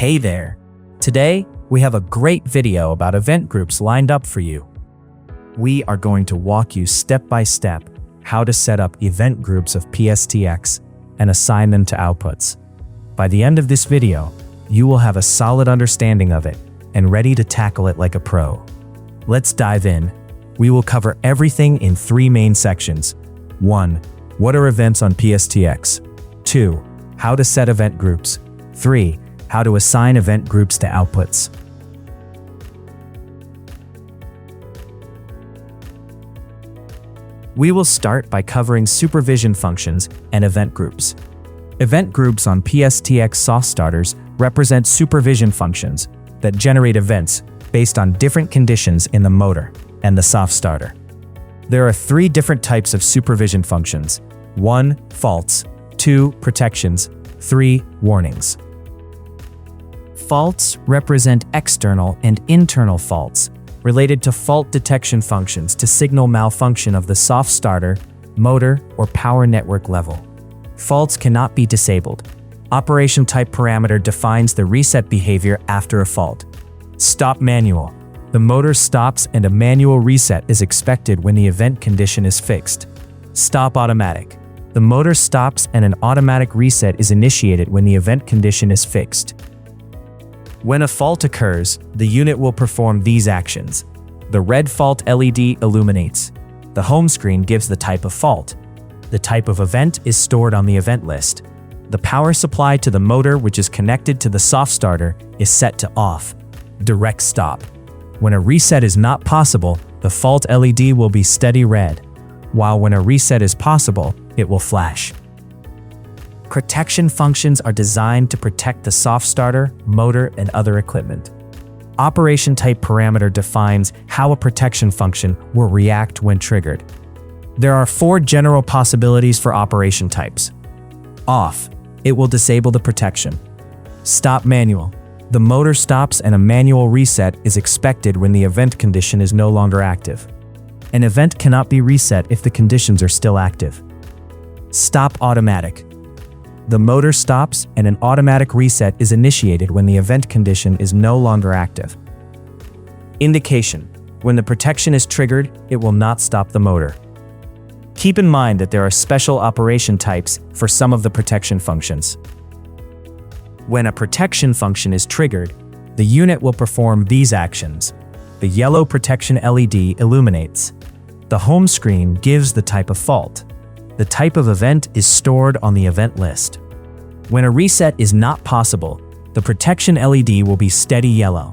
Hey there! Today, we have a great video about event groups lined up for you. We are going to walk you step by step how to set up event groups of PSTX and assign them to outputs. By the end of this video, you will have a solid understanding of it and ready to tackle it like a pro. Let's dive in. We will cover everything in 3 main sections. 1. What are events on PSTX? 2. How to set event groups. 3. How to assign event groups to outputs. We will start by covering supervision functions and event groups. Event groups on PSTX Softstarters represent supervision functions that generate events based on different conditions in the motor and the Softstarter. There are 3 different types of supervision functions: 1. Faults, 2. Protections, 3. Warnings. Faults represent external and internal faults related to fault detection functions to signal malfunction of the Softstarter, motor, or power network level. Faults cannot be disabled. Operation type parameter defines the reset behavior after a fault. Stop manual. The motor stops and a manual reset is expected when the event condition is fixed. Stop automatic. The motor stops and an automatic reset is initiated when the event condition is fixed. When a fault occurs, the unit will perform these actions. The red fault LED illuminates. The home screen gives the type of fault. The type of event is stored on the event list. The power supply to the motor, which is connected to the Softstarter, is set to off. Direct stop. When a reset is not possible, the fault LED will be steady red, while when a reset is possible, it will flash. Protection functions are designed to protect the Softstarter, motor, and other equipment. Operation type parameter defines how a protection function will react when triggered. There are 4 general possibilities for operation types. Off. It will disable the protection. Stop manual. The motor stops and a manual reset is expected when the event condition is no longer active. An event cannot be reset if the conditions are still active. Stop automatic. The motor stops and an automatic reset is initiated when the event condition is no longer active. Indication. When the protection is triggered, it will not stop the motor. Keep in mind that there are special operation types for some of the protection functions. When a protection function is triggered, the unit will perform these actions. The yellow protection LED illuminates. The home screen gives the type of fault. The type of event is stored on the event list. When a reset is not possible, the protection LED will be steady yellow,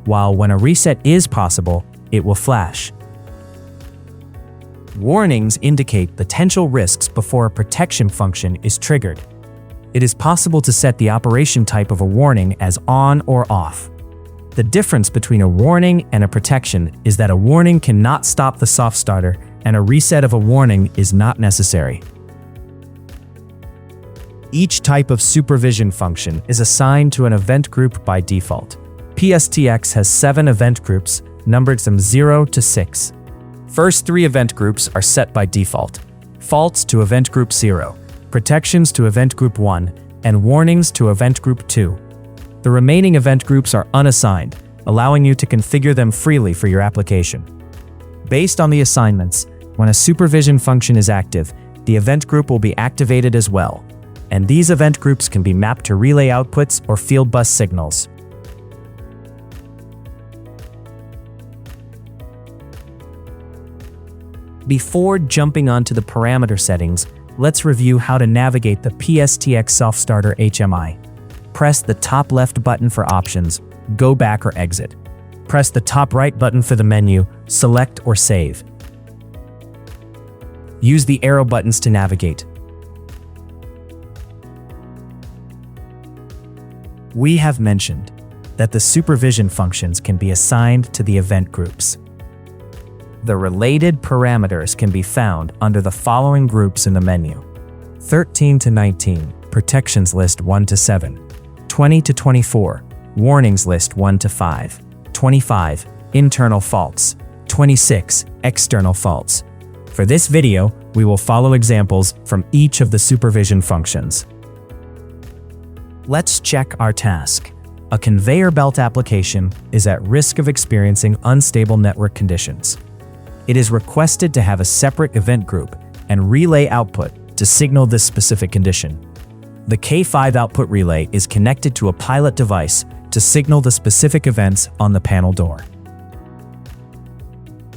while when a reset is possible, it will flash. Warnings indicate potential risks before a protection function is triggered. It is possible to set the operation type of a warning as on or off. The difference between a warning and a protection is that a warning cannot stop the Softstarter and a reset of a warning is not necessary. Each type of supervision function is assigned to an event group by default. PSTX has 7 event groups, numbered from 0 to 6. First 3 event groups are set by default: faults to event group 0, protections to event group 1, and warnings to event group 2. The remaining event groups are unassigned, allowing you to configure them freely for your application. Based on the assignments, when a supervision function is active, the event group will be activated as well, and these event groups can be mapped to relay outputs or field bus signals. Before jumping onto the parameter settings, let's review how to navigate the PSTX Softstarter HMI. Press the top left button for options, go back or exit. Press the top right button for the menu, select or save. Use the arrow buttons to navigate. We have mentioned that the supervision functions can be assigned to the event groups. The related parameters can be found under the following groups in the menu: 13 to 19, protections list 1 to 7, 20 to 24, warnings list 1 to 5, 25, internal faults, 26, external faults. For this video, we will follow examples from each of the supervision functions. Let's check our task. A conveyor belt application is at risk of experiencing unstable network conditions. It is requested to have a separate event group and relay output to signal this specific condition. The K5 output relay is connected to a pilot device to signal the specific events on the panel door.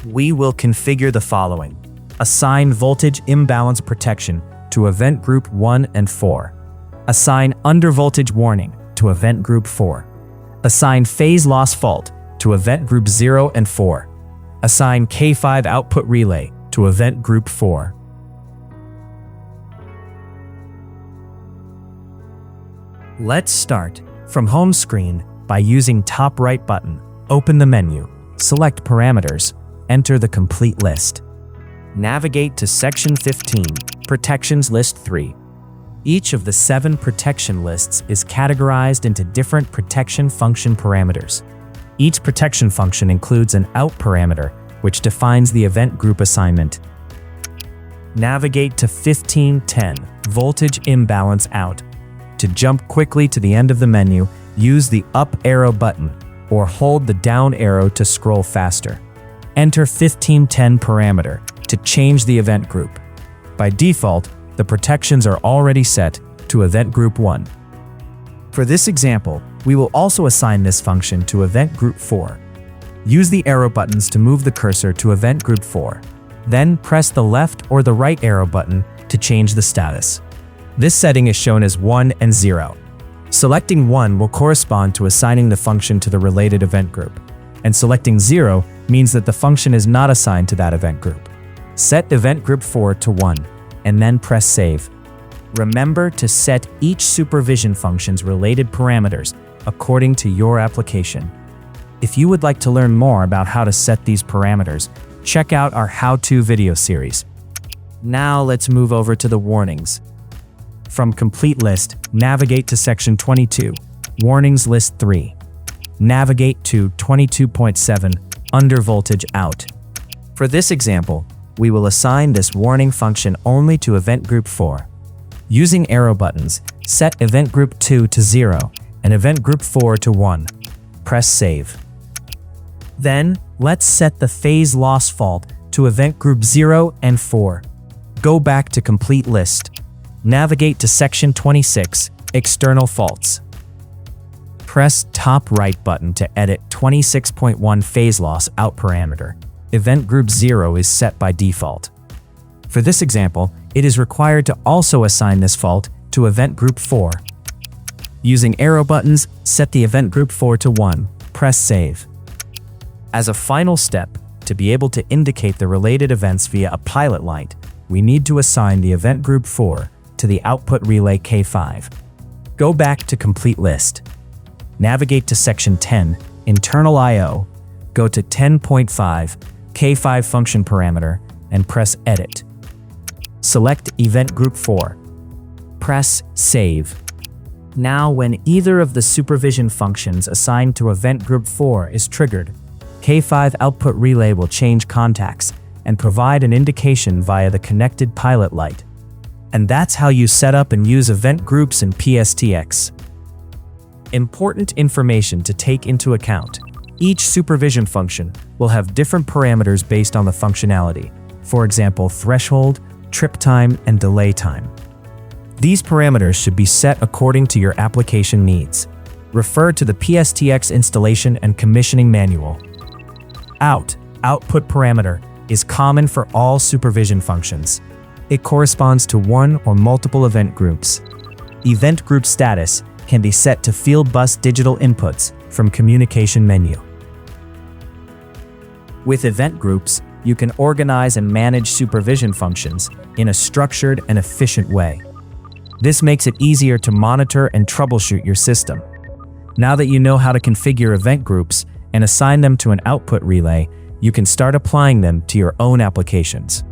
We will configure the following. Assign voltage imbalance protection to event group 1 and 4. Assign undervoltage warning to event group 4. Assign phase loss fault to event group 0 and 4. Assign K5 output relay to event group 4. Let's start from home screen by using top right button. Open the menu, select parameters, enter the complete list. Navigate to section 15, protections list 3. Each of the 7 protection lists is categorized into different protection function parameters. Each protection function includes an out parameter, which defines the event group assignment. Navigate to 1510, voltage imbalance out. To jump quickly to the end of the menu, use the up arrow button or hold the down arrow to scroll faster. Enter 1510 parameter to change the event group. By default, the protections are already set to event group 1. For this example, we will also assign this function to event group 4. Use the arrow buttons to move the cursor to event group 4. Then press the left or the right arrow button to change the status. This setting is shown as 1 and 0. Selecting 1 will correspond to assigning the function to the related event group, and selecting 0 means that the function is not assigned to that event group. Set event group 4 to 1, and then press save. Remember to set each supervision function's related parameters according to your application. If you would like to learn more about how to set these parameters, check out our how-to video series. Now let's move over to the warnings. From complete list, navigate to section 22, warnings list 3. Navigate to 22.7, undervoltage out. For this example, we will assign this warning function only to event group 4. Using arrow buttons, set event group 2 to 0 and event group 4 to 1. Press save. Then, let's set the phase loss fault to event group 0 and 4. Go back to complete list. Navigate to section 26, external faults. Press top right button to edit 26.1 phase loss out parameter. Event group 0 is set by default. For this example, it is required to also assign this fault to event group 4. Using arrow buttons, set the event group 4 to 1. Press save. As a final step, to be able to indicate the related events via a pilot light, we need to assign the event group 4 to the output relay K5. Go back to complete list. Navigate to section 10, internal I/O. Go to 10.5, K5 function parameter, and press edit. Select event group 4. Press save. Now when either of the supervision functions assigned to event group 4 is triggered, K5 output relay will change contacts and provide an indication via the connected pilot light. And that's how you set up and use event groups in PSTX. Important information to take into account. Each supervision function will have different parameters based on the functionality, for example, threshold, trip time, and delay time. These parameters should be set according to your application needs. Refer to the PSTX installation and commissioning manual. Output parameter, is common for all supervision functions. It corresponds to one or multiple event groups. Event group status can be set to field bus digital inputs from communication menu. With event groups, you can organize and manage supervision functions in a structured and efficient way. This makes it easier to monitor and troubleshoot your system. Now that you know how to configure event groups and assign them to an output relay, you can start applying them to your own applications.